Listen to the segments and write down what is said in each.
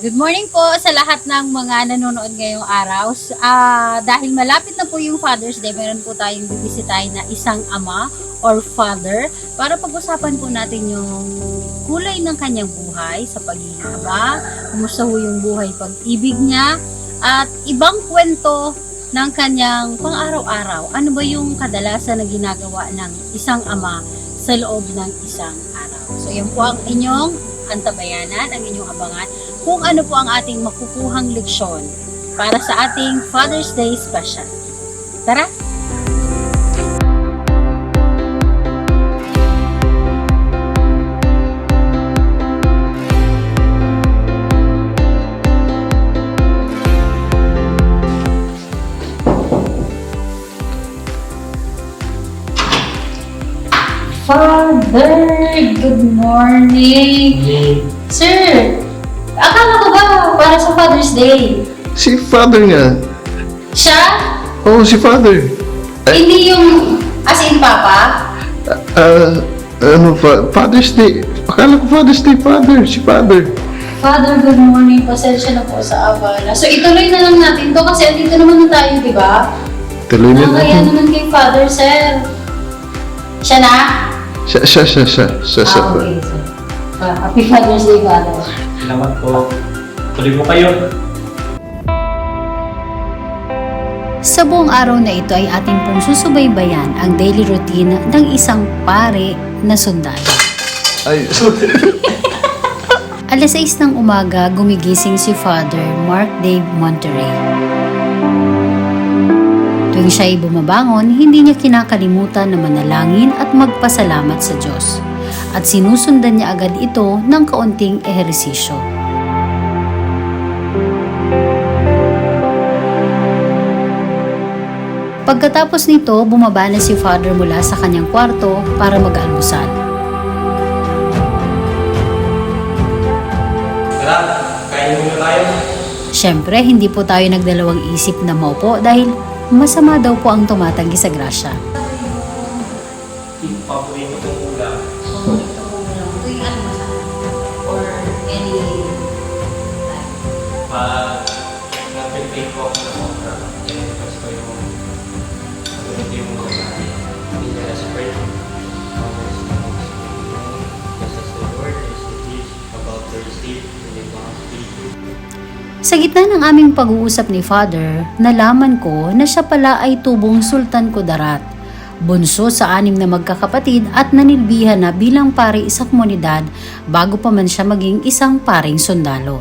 Good morning po sa lahat ng mga nanonood ngayong araw. Dahil malapit na po yung Father's Day, meron po tayong bibisitahin na isang ama or father para pag-usapan po natin yung kulay ng kanyang buhay sa pagiging ama, kumusta po yung buhay pag-ibig niya, at ibang kwento ng kanyang pang-araw-araw. Ano ba yung kadalasan na ginagawa ng isang ama sa loob ng isang araw? So yan po ang inyong antabayanan, ang inyong abangan kung ano po ang ating makukuhang leksyon para sa ating Father's Day special. Tara! Father, good morning! Sir, akala ko ba para sa Father's Day? Si Father nga. Siya? Oo, si Father. Hindi yung as in Papa? Father's Day. Akala ko Father's Day, Father. Si Father. Father, good morning. Pasensya na po sa abala. So, ituloy na lang natin to kasi andito naman na tayo, di ba? Tuloy na Kaya natin. naman kay Father, sir. Siya na? Siya. Okay, sir. Happy Father's Day, Father. Salamat po. Tuloy mo kayo. Sa buong araw na ito ay ating pong susubaybayan ang daily routine ng isang pare na sundalo. Ay, Alas 6 ng umaga, gumigising si Father Mark Dave Monterey. Tuwing siya ay bumabangon, hindi niya kinakalimutan na manalangin at magpasalamat sa Diyos. At sinusundan niya agad ito ng kaunting ehersisyo. Pagkatapos nito, bumaba na si Father mula sa kanyang kwarto para mag-almusal. Tara, kain muna tayo. Siyempre, hindi po tayo nagdalawang isip na maupo dahil masama daw po ang tumatanggi sa grasya. Paborito kong ulam. Nag-prepare po ako ng okra. Gusto yung hindi mo hindi niya spread. Just as the Lord is the dish about to receive in the gospel. Sa gitna ng aming pag-uusap ni Father, nalaman ko na siya pala ay tubong Sultan Kudarat, bunso sa 6 na magkakapatid at nanilbihan na bilang pari sa komunidad bago pa man siya maging isang paring sundalo.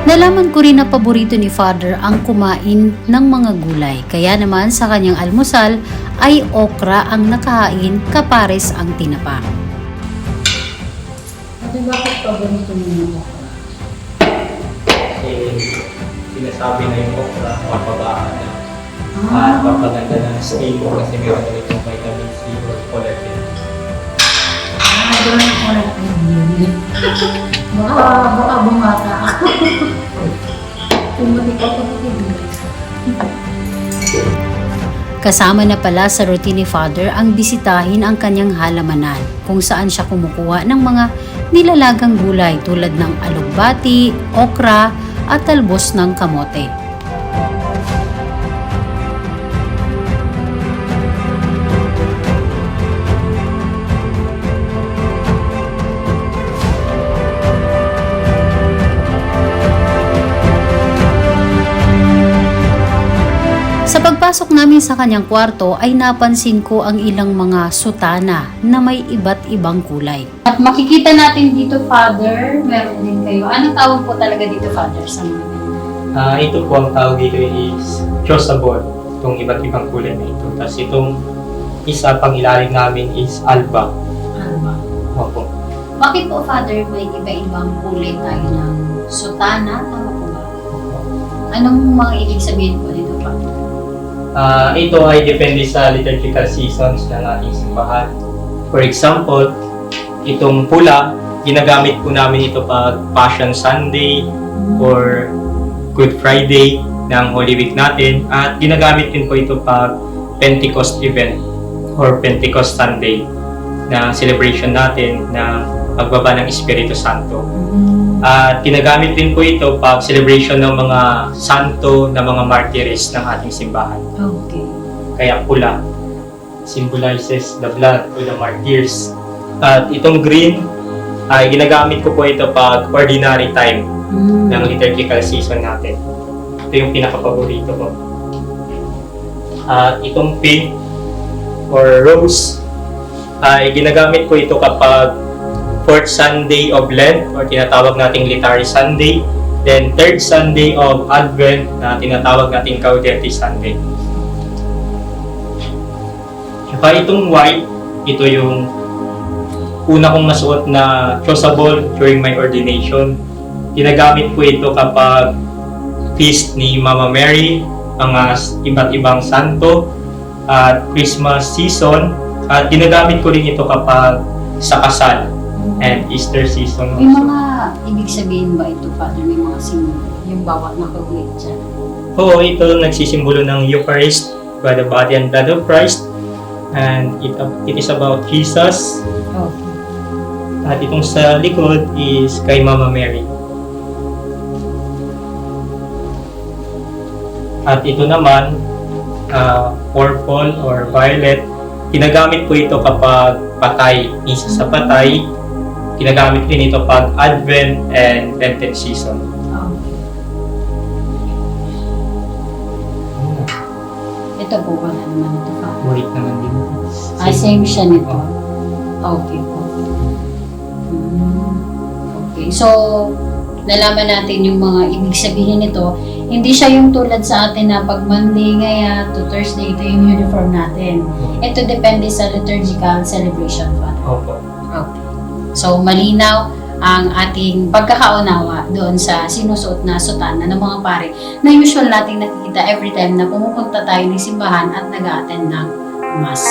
Nalaman ko rin na paborito ni Father ang kumain ng mga gulay, kaya naman sa kanyang almusal ay okra ang nakahain kapares ang tinapa. Bakit paborito mo yung okra? Kasi sinasabi na yung okra, papagaan na. At papaganda ng skin mo kasi meron na itong vitamin C or collagen. Doon ko lang baka bumata ako. Pumutik ako Kasama na pala sa routine ni Father ang bisitahin ang kanyang halamanan kung saan siya kumukuha ng mga nilalagang gulay tulad ng alugbati, okra at talbos ng kamote. Sa pagpasok namin sa kanyang kwarto ay napansin ko ang ilang mga sutana na may iba't ibang kulay. At makikita natin dito, Father, meron din kayo. Anong tawag po talaga dito, Father, sa mga Ito po ang tawag dito is chosabon, itong iba't ibang kulay na ito. Tapos itong isa pang ilalim namin is alba. alba? Opo. Bakit po, Father, may iba-ibang kulay tayo ng sutana? Tama po ba? Anong mga ibig sabihin po dito, Father? Ito ay depende sa liturgical seasons ng ating simbahan. For example, itong pula, ginagamit po namin ito pag Passion Sunday or Good Friday ng Holy Week natin. At ginagamit din po ito pag Pentecost event or Pentecost Sunday na celebration natin ng pagbaba ng Espiritu Santo. At ginagamit din po ito pag celebration ng mga santo na mga martyrs ng ating simbahan. Okay. Kaya pula symbolizes the blood of the martyrs. At itong green ay ginagamit ko po ito pag ordinary time ng liturgical season natin. Ito yung pinaka-paborito ko. At itong pink or rose ay ginagamit ko ito kapag 4th Sunday of Lent or tinatawag nating Litany Sunday, then 3rd Sunday of Advent na tinatawag nating Gaudete Sunday. Saka itong white, ito yung una kong nasuot na chasuble during my ordination. Ginagamit ko ito kapag feast ni Mama Mary, mga iba't ibang santo, at Christmas season. At ginagamit ko rin ito kapag sa kasal and Easter season May also. mga ibig sabihin ba ito, Father? May mga simbolo? Yung bawat nakagulit dyan. Oo, ito nagsisimbolo ng Eucharist by the body and blood of Christ. And it is about Jesus. Okay. At itong sa likod is kay Mama Mary. At ito naman, purple or violet, ginagamit po ito kapag patay. Isa sa patay, ginagamit din ito pag Advent and Lenten season. Okay. Ito po wala naman ito, Father. Wait naman din. Same siya nito. Okay po. Okay. So, nalaman natin yung mga ibig sabihin nito. Hindi siya yung tulad sa atin na pag Monday ngaya to Thursday, ito yung uniform natin. Ito depende sa liturgical celebration, Father. Opo. Okay. So, malinaw ang ating pagkakaunawa doon sa sinusuot na sutana ng mga pare na usual nating nakikita every time na pumupunta tayo ng simbahan at nag-a-attend ng Mass.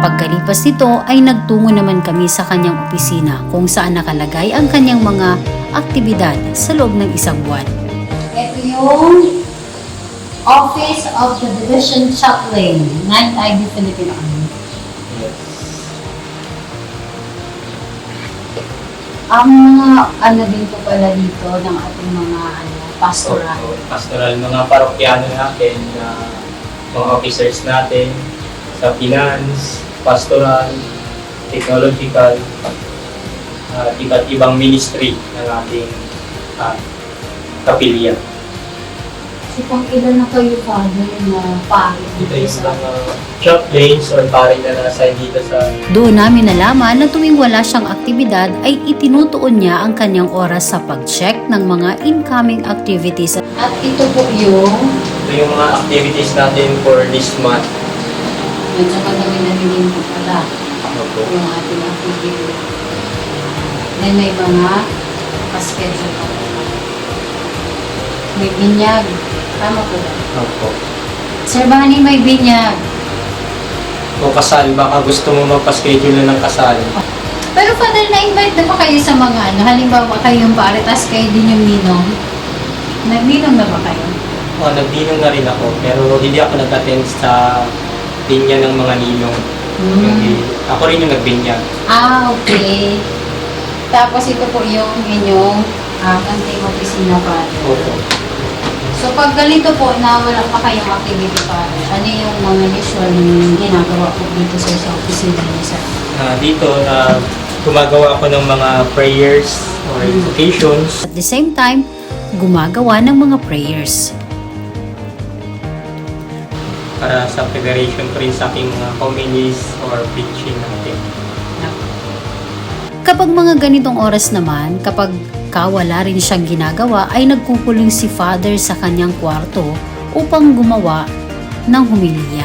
Pagkalipas nito ay nagtungo naman kami sa kanyang opisina kung saan nakalagay ang kanyang mga aktibidad sa loob ng isang buwan. Ito yung Office of the Division Chaplain, 9th ID Philippine Army. Ang mga ano din po pala dito ng ating mga pastoral. Pastoral, mga parokyano natin, mga officers natin sa finance, pastoral, technological, iba't ibang ministry ng ating kapilya. So, pang ilan na kayo, Father, na pari Ito dito yung sa... mga chaplains or pari na nasa dito sa Doon namin nalaman na tuwing wala siyang aktibidad ay itinutuon niya ang kanyang oras sa pag-check ng mga incoming activities. At ito po yung... ito yung mga activities natin for this month. Medyo madami na rin po pala Opo. yung ating activity. Then may mga pa-schedule pa po. May binyag. Tama po ba? Opo. Sir Bani, may binyag. O kasal, baka gusto mo magpa-schedule na ng kasal. Pero Father, na-invite na ba kayo sa mga ano? Halimbawa kayo yung pare, tas kayo din yung ninong. Nagninong na ba kayo? O, nagdinong na rin ako, pero hindi ako nag-attend sa linya ng mga ninong. Hindi. Ako rin yung nagbinyag. Okay. Tapos ito po yung inyong anting opisina, Father. Opo. So pag ganito po na wala pa kayong activity, Father, ano yung mga usual ginagawa po dito sa opisina niyo, sir? Dito, gumagawa ako ng mga prayers or invocations. At the same time, gumagawa ng mga prayers. Para sa federation ko rin sa aking mga homilies or preaching natin. Kapag mga ganitong oras naman, kapag wala rin siyang ginagawa, ay nagkukulong si Father sa kanyang kwarto upang gumawa ng humilya.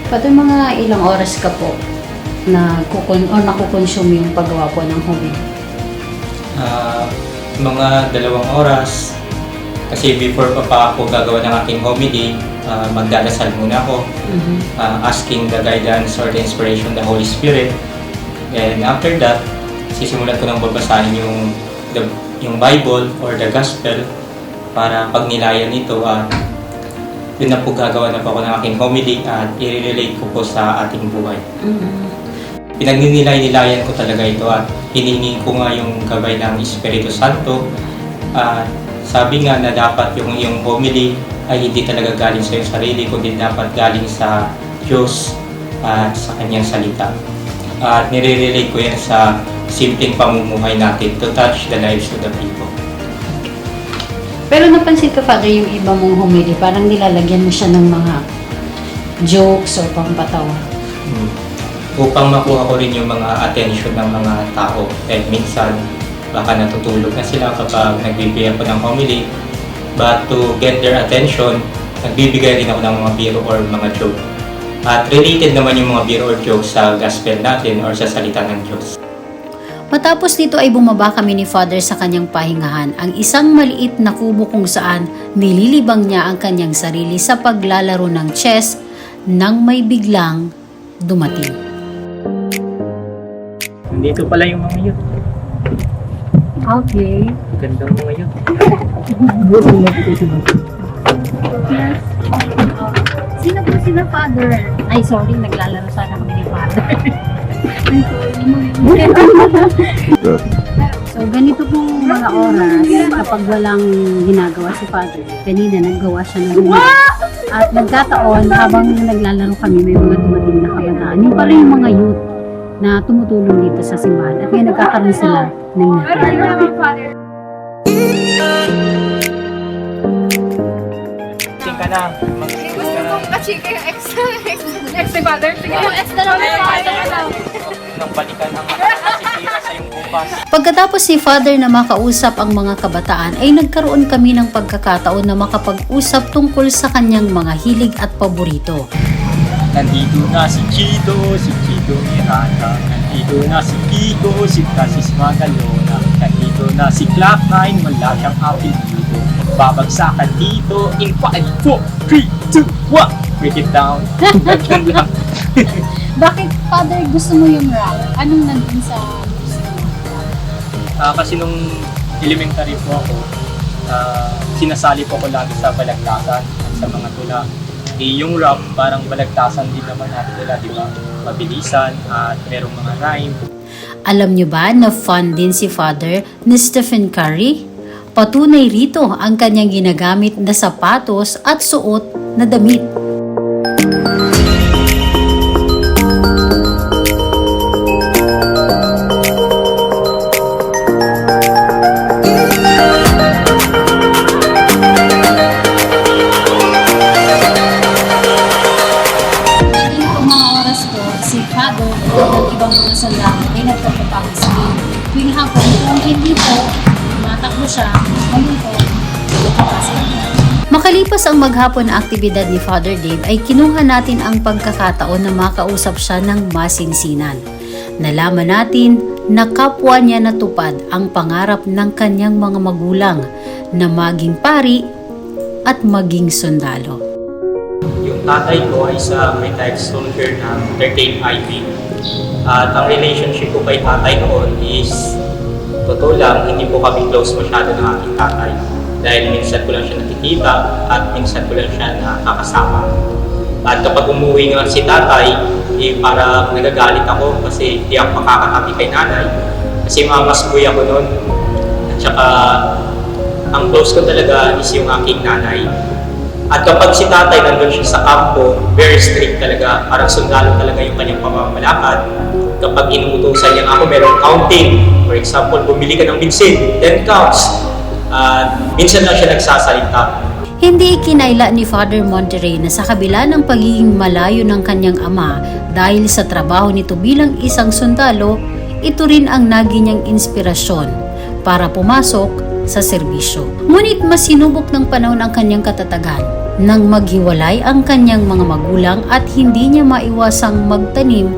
Pati mga ilang oras ka po na nakukonsume yung paggawa po ng homily? Mga 2 oras. Kasi before pa ako gagawa ng aking homily, magdadasal muna ako, asking the guidance or the inspiration of the Holy Spirit. And after that, sisimulan ko nang babasahin yung Bible or the Gospel para pag nilayan ito at yun na po gagawa na po ako ng aking homily at i-relate ko po sa ating buhay. Pinagnilay-nilayan ko talaga ito at hinihingi ko nga yung gabay ng Espiritu Santo. Sabi nga na dapat yung homily ay hindi talaga galing sa iyong sarili, kundi dapat galing sa Diyos at sa Kanyang salita. At nire-relate ko yan sa simpleng pamumuhay natin to touch the lives of the people. Pero napansin ko, Father, yung iba mong homily, parang nilalagyan mo siya ng mga jokes o pampatawa. Upang makuha ko rin yung mga attention ng mga tao. At minsan, baka natutulog na sila kapag nagbibigay ako ng homily. But to get their attention, nagbibigay rin ako ng mga biro or mga joke. At related naman yung mga biro or jokes sa gospel natin or sa salita ng Diyos. Matapos nito ay bumaba kami ni Father sa kanyang pahingahan, ang isang maliit na kubo kung saan nililibang niya ang kanyang sarili sa paglalaro ng chess nang may biglang dumating. Dito pala yung mga yun. Okay. Gandang mga yun. Sino po sila, Father? Ay, sorry, naglalaro sana kami ni Father. So, ganito pong mga oras, kapag walang ginagawa si Father, kanina naggawa siya ng at nagkataon, habang naglalaro kami, may mga dumating na kabataan. Yung pala yung mga youth na tumutulong dito sa simbahan. At ngayon nagkakaroon sila ng Tingin ka na. Gusto kong ka-chika yung ex ni Father. Sige mo, ex na lang yung Father. Nang balikan ang masisira sa iyong bukas. Pagkatapos ni Father na makausap ang mga kabataan, ay nagkaroon kami ng pagkakataon na makapag-usap tungkol sa kanyang mga hilig at paborito. Nandito na si Chito Miranda. Nandito na si Kiko, si Francis Magalona. Nandito na si Clock9, wala siyang apelido. Babagsakan dito in 5, 4, 3, 2, 1. Break it down. Ganun lang. Bakit, Father, gusto mo yung rap? Anong nandun sa gusto mo? Kasi nung elementary po ako, sinasali po ko lagi sa balagtasan at sa mga tula. Yung rap, parang balagtasan din naman natin nila, di ba? Mabilisan at merong mga rhyme. Alam niyo ba na fan din si Father ni Stephen Curry? Patunay rito ang kanyang ginagamit na sapatos at suot na damit. Ng ibang mga sandalo ay nagpapapakasal. Tuwing hapon, kung hindi po, matakbo siya, ngayon po, makalipas ang maghapon na aktibidad ni Father Dave, ay kinuha natin ang pagkakataon na makausap siya ng masinsinan. Nalaman natin na kapwa niya natupad ang pangarap ng kanyang mga magulang na maging pari at maging sundalo. Yung tatay ko ay sa retired soldier ng 13th IV. At ang relationship ko kay tatay noon is, totoo lang, hindi po kami close masyado ng aking tatay. Dahil minsan ko lang siya nakikita at minsan ko lang siya nakakasama. At kapag umuwi nga si tatay, para nagagalit ako kasi hindi ako makakatabi kay nanay. Kasi mamasboy ako noon. At saka, ang close ko talaga is yung aking nanay. At kapag si tatay nandun siya sa kampo, very strict talaga. Parang sundalo talaga yung kanyang pamamalakad. Kapag inuutosan niya ako, merong counting. For example, bumili ka ng binsin, 10 counts. Minsan lang siya nagsasalita. Hindi kinayla ni Father Monterrey na sa kabila ng pagiging malayo ng kanyang ama dahil sa trabaho nito bilang isang sundalo, ito rin ang naging niyang inspirasyon para pumasok sa serbisyo. Ngunit mas sinubok ng panahon ang kanyang katatagan nang maghiwalay ang kanyang mga magulang at hindi niya maiwasang magtanim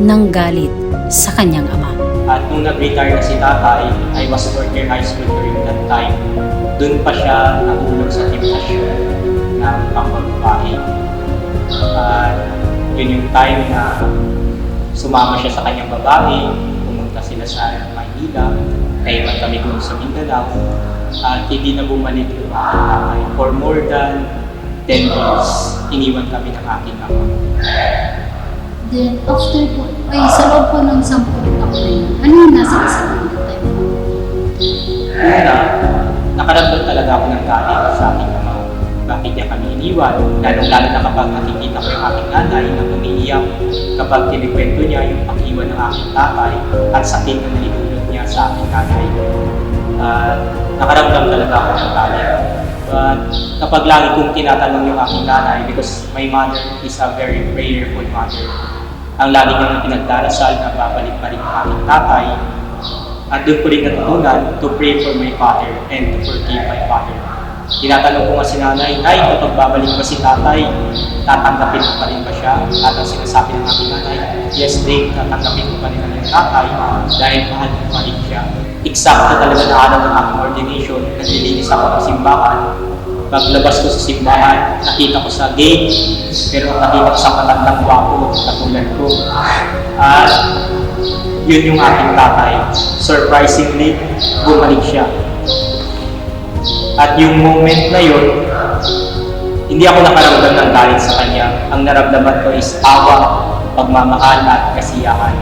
ng galit sa kanyang ama. At nung nag-retire na si tatay, I was 4th year high school during that time. Doon pa siya nahulog sa temptasyon ng pambabae. At yun yung time na sumama siya sa kanyang babae, pumunta sila sa Maynila, naiwan kami doon sa Mindanao, at hindi na bumalik yung aking tatay. For more than 10 days, iniwan kami ng aking ama. Then, after po, sa loob po ng 10 taon na yun, ano yung nasa isang time? Una, nakaramdam talaga ako ng galit sa aking ama. Bakit niya kami iniwan? Lalo-lalo na kapag nakikita ko yung aking nanay na umiiyak kapag kinikwento niya yung pag-iwan ng aking tatay at sakit na naidulot niya sa aking nanay. Nakaramdam talaga ako ng galit. But kapag lagi kong tinatanong yung aking nanay, because my mother is a very prayerful mother, ang lagi niyang pinagdarasal na babalik pa rin ang aking tatay, at doon ko rin natutunan to pray for my father and to forgive my father. Tinatanong ko nga si nanay, "Nay, kapag babalik ba si tatay, tatanggapin mo pa rin ba siya?" At ang sinasabi ng aking nanay, "Yes, Dave, tatanggapin mo pa rin ang iyong tatay dahil mahal mo pa rin siya." Eksakto talaga na araw ng aking ordination, naglilinis ako ng simbahan. Paglabas ko sa simbahan, nakita ko sa gate, pero nakita ko sa matandang gwapo, katulad ko. At yun yung aking tatay. Surprisingly, bumalik siya. At yung moment na yun, hindi ako nakaramdam ng galit sa kanya. Ang naramdaman ko is awa, pagmamahal at kasiyahan.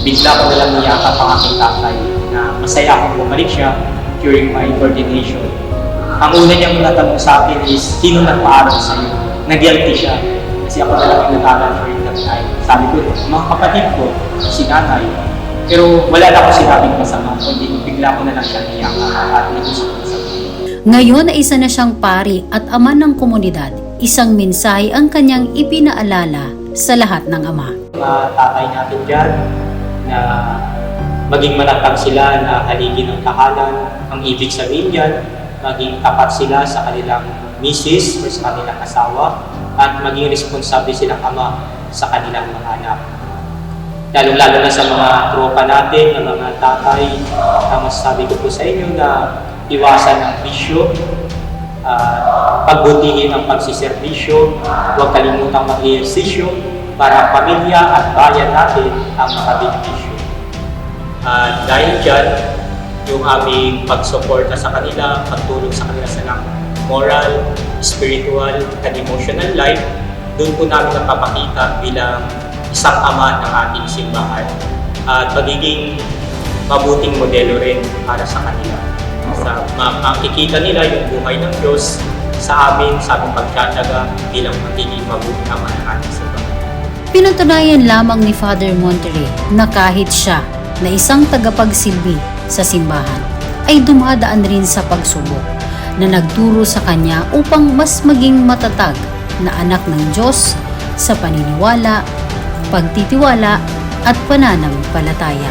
Bigla ko nalang niyakap ang aking tatay na masaya akong bumalik siya during my ordination. Ang una niyang natanong sa akin is, "Sino nagpaaral sa'yo?" Nag-guilty siya. Kasi ako na lang yung natalan during that time. Sabi ko, "Mga kapatid ko, si nanay." Pero wala na ako sinabing masama, kundi bigla ko na lang siya niyakap at nag-usap sa akin. Ngayon ay isa na siyang pari at ama ng komunidad. Isang mensahe ang kanyang ipinaalala sa lahat ng ama. Mga tatay natin dyan na maging manatag sila na haligi ng tahanan. Ang ibig sabihin yan, maging tapat sila sa kanilang misis o sa kanilang asawa at maging responsable silang ama sa kanilang mga anak. Lalo-lalo na sa mga tropa natin, ng mga tatay, masasabi ko po sa inyo na iwasan ang bisyo, pagbutihin ang pagsiservisyo, huwag kalimutang mag-ehersisyo para pamilya at bayan natin ang makabenepisyo. Dahil dyan, yung aming pagsuporta sa kanila, pagtulong sa kanila sa moral, spiritual, and emotional life, doon po namin napapakita bilang isang ama ng ating simbahan at magiging mabuting modelo rin para sa kanila. Makikita nila yung buhay ng Diyos sa aming pagtataga bilang magiging mabuting ama ng ating simbahan. Pinatunayan lamang ni Father Monterrey na kahit siya na isang tagapagsilbi sa simbahan ay dumadaan rin sa pagsubok na nagturo sa kanya upang mas maging matatag na anak ng Diyos sa paniniwala, pagtitiwala at pananampalataya.